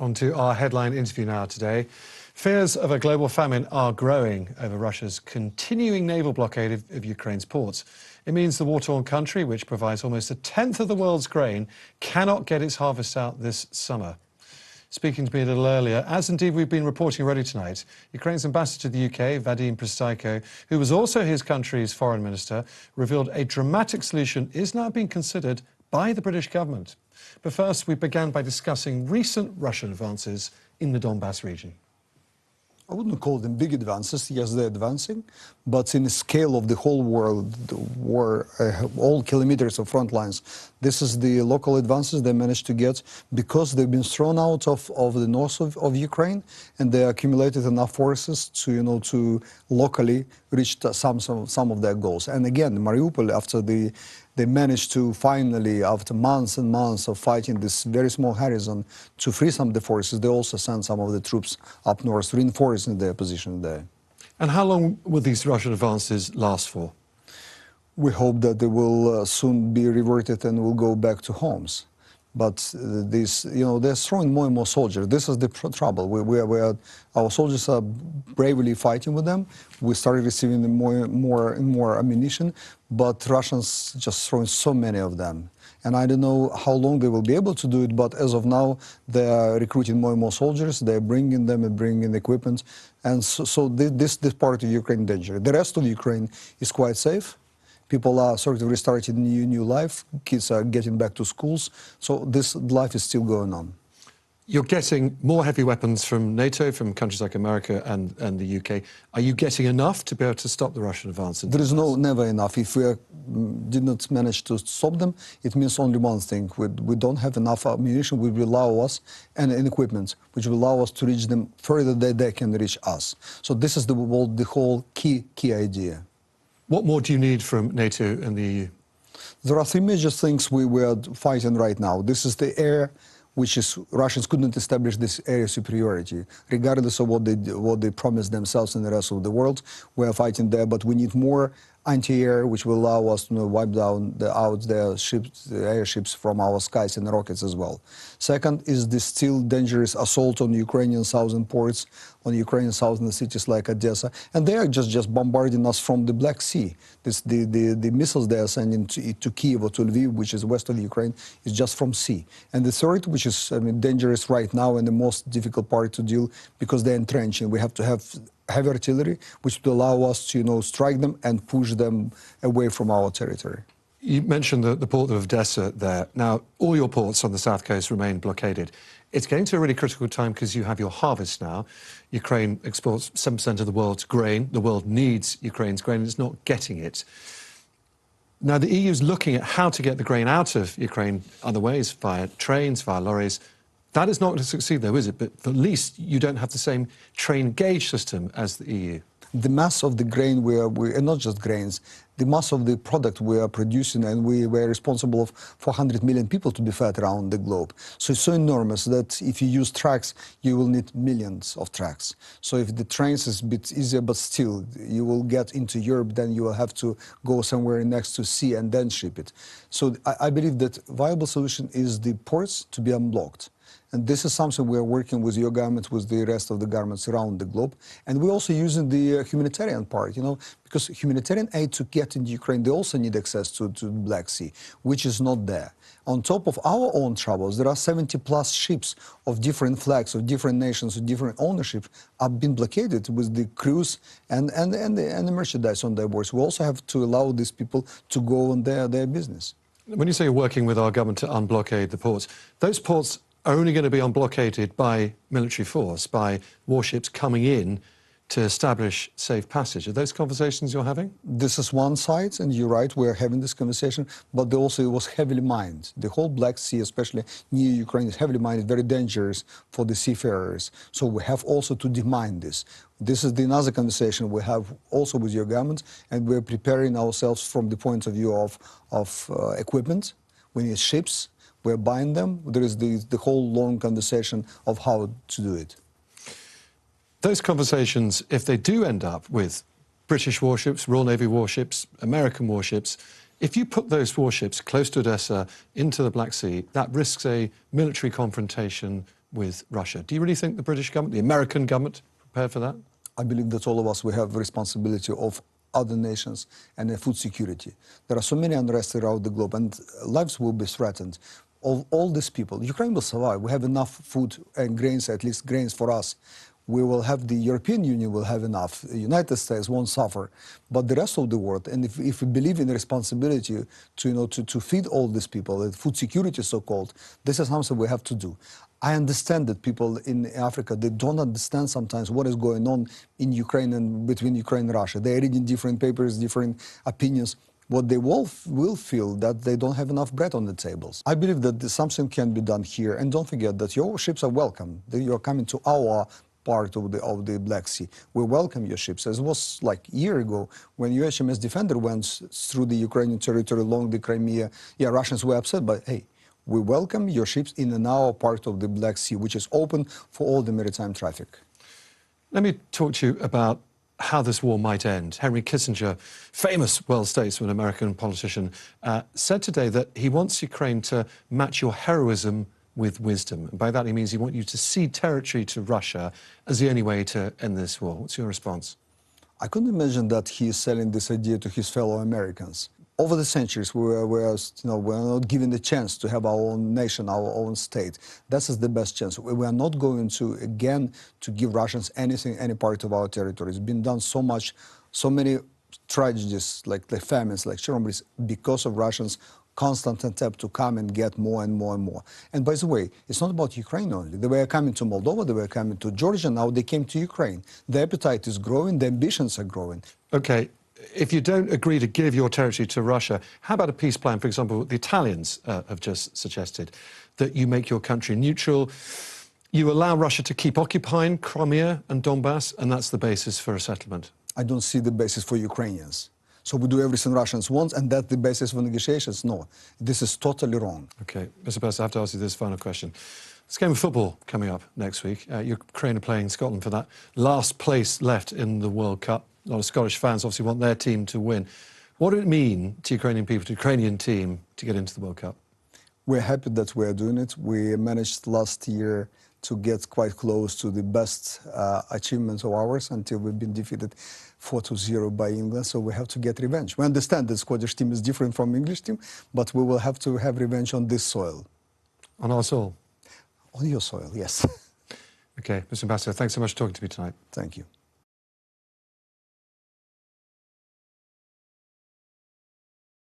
On to our headline interview now today. Fears of a global famine are growing over Russia's continuing naval blockade of Ukraine's ports. It means the war-torn country, which provides almost a tenth of the world's grain, cannot get its harvest out this summer. Speaking to me a little earlier, as indeed we've been reporting already tonight, Ukraine's ambassador to the UK, Vadym Prystaiko, who was also his country's foreign minister, revealed a dramatic solution is now being considered by the British government. But first, we began by discussing recent Russian advances in the Donbass region. I wouldn't call them big advances. Yes, they're advancing, but in the scale of the whole world, the war, all kilometers of front lines, this is the local advances they managed to get because they've been thrown out of the north of Ukraine, and they accumulated enough forces to, to locally reach some of their goals. And again, Mariupol, after they managed to finally, after months and months of fighting this very small garrison, to free some of the forces. They also sent some of the troops up north, reinforcing their position there. And how long will these Russian advances last for? We hope that they will soon be reverted and will go back to homes. But they're throwing more and more soldiers. This is the trouble. Our soldiers are bravely fighting with them. We started receiving more and more ammunition, but Russians just throwing so many of them. And I don't know how long they will be able to do it, but as of now, they are recruiting more and more soldiers. They're bringing them and bringing equipment. And so this part of Ukraine is dangerous. The rest of Ukraine is quite safe. People are sort of restarting new life. Kids are getting back to schools. So this life is still going on. You're getting more heavy weapons from NATO, from countries like America and the UK. Are you getting enough to be able to stop the Russian advance? There is never enough. If we did not manage to stop them, it means only one thing. We don't have enough ammunition which will allow us, and equipment which will allow us to reach them further than they can reach us. So this is the whole key idea. What more do you need from NATO and the EU? There are three major things we are fighting right now. This is the air, which is Russians couldn't establish this area superiority, regardless of what they promised themselves and the rest of the world. We are fighting there, but we need more anti-air, which will allow us to wipe out their airships from our skies and rockets as well. Second is the still dangerous assault on Ukrainian southern ports, on Ukrainian southern cities like Odesa, and they are just bombarding us from the Black Sea. The missiles they are sending to Kyiv or to Lviv, which is west of Ukraine, is just from sea. And the third, which is dangerous right now and the most difficult part to deal, because they're entrenching. We have to have heavy artillery, which will allow us to strike them and push them away from our territory. You mentioned the port of Odesa there. Now, all your ports on the south coast remain blockaded. It's getting to a really critical time because you have your harvest now. Ukraine exports 7% of the world's grain. The world needs Ukraine's grain, and it's not getting it. Now, the EU is looking at how to get the grain out of Ukraine other ways, via trains, via lorries. That is not going to succeed, though, is it? But at least you don't have the same train gauge system as the EU. The mass of the grain and not just grains, the mass of the product we are producing, and we were responsible for 400 million people to be fed around the globe. So it's so enormous that if you use trucks, you will need millions of trucks. So if the trains is a bit easier, but still, you will get into Europe, then you will have to go somewhere next to sea and then ship it. So I believe that viable solution is the ports to be unblocked. And this is something we are working with your government, with the rest of the governments around the globe. And we're also using the humanitarian part, because humanitarian aid to get into Ukraine, they also need access to the Black Sea, which is not there. On top of our own troubles, there are 70+ ships of different flags, of different nations, of different ownership, have been blockaded with the crews and the merchandise on their boards. We also have to allow these people to go on their business. When you say you're working with our government to unblockade the ports, those ports are only going to be unblockaded by military force, by warships coming in to establish safe passage. Are those conversations you're having? This is one side, and you're right, we're having this conversation, but also it was heavily mined. The whole Black Sea, especially near Ukraine, is heavily mined, very dangerous for the seafarers. So we have also to demine this. This is another conversation we have also with your government, and we're preparing ourselves from the point of view of equipment. We need ships. We're buying them. There is the whole long conversation of how to do it. Those conversations, if they do end up with British warships, Royal Navy warships, American warships, if you put those warships close to Odesa into the Black Sea, that risks a military confrontation with Russia. Do you really think the British government, the American government, prepared for that? I believe that all of us, we have a responsibility of other nations and food security. There are so many unrest around the globe and lives will be threatened. All these people, Ukraine will survive. We have enough food and grains, at least grains for us. We will have, the European Union will have enough. The United States won't suffer, but the rest of the world. And if we believe in the responsibility to feed all these people, food security so-called, this is something we have to do. I understand that people in Africa, they don't understand sometimes what is going on in Ukraine and between Ukraine and Russia. They're reading different papers, different opinions. What they will feel that they don't have enough bread on the tables. I believe that something can be done here. And don't forget that your ships are welcome. You're coming to our part of the Black Sea. We welcome your ships. As it was like a year ago when UHMS Defender went through the Ukrainian territory along the Crimea. Yeah, Russians were upset, but hey, we welcome your ships in our part of the Black Sea, which is open for all the maritime traffic. Let me talk to you about how this war might end. Henry Kissinger, famous world statesman, American politician, said today that he wants Ukraine to match your heroism with wisdom. And by that he means he wants you to cede territory to Russia as the only way to end this war. What's your response? I couldn't imagine that he is selling this idea to his fellow Americans. Over the centuries, we're not given the chance to have our own nation, our own state. This is the best chance. We are not going to, again, to give Russians anything, any part of our territory. It's been done so much, so many tragedies, like the famines, like Chernobyl, because of Russians' constant attempt to come and get more and more and more. And by the way, it's not about Ukraine only. They were coming to Moldova, they were coming to Georgia, now they came to Ukraine. The appetite is growing, the ambitions are growing. Okay. If you don't agree to give your territory to Russia, how about a peace plan? For example, the Italians have just suggested that you make your country neutral, you allow Russia to keep occupying Crimea and Donbass, and that's the basis for a settlement. I don't see the basis for Ukrainians. So we do everything Russians want, and that's the basis for negotiations? No, this is totally wrong. Okay, Mr. Prystaiko, I have to ask you this final question. There's a game of football coming up next week. Ukraine are playing Scotland for that last place left in the World Cup. A lot of Scottish fans obviously want their team to win. What would it mean to Ukrainian people, to the Ukrainian team, to get into the World Cup? We're happy that we're doing it. We managed last year to get quite close to the best achievements of ours until we've been defeated 4-0 by England, so we have to get revenge. We understand the Scottish team is different from English team, but we will have to have revenge on this soil. On our soil? On your soil, yes. Okay, Mr. Ambassador, thanks so much for talking to me tonight. Thank you.